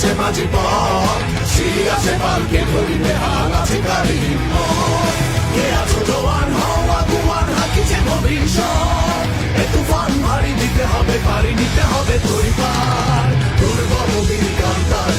আছে মাঝি পথ, সিঁড়ি আছে পালকে ধরিলে হাল আছে গাড়ি হিম্মত। কে আছো জওয়ান হও আগুয়ান হাকিছে ভবিষ্যৎ, এ তুফান ভারী দিতে হবে পারি নিতে হবে তৈরি পার। দুর্গম বীর কান্তার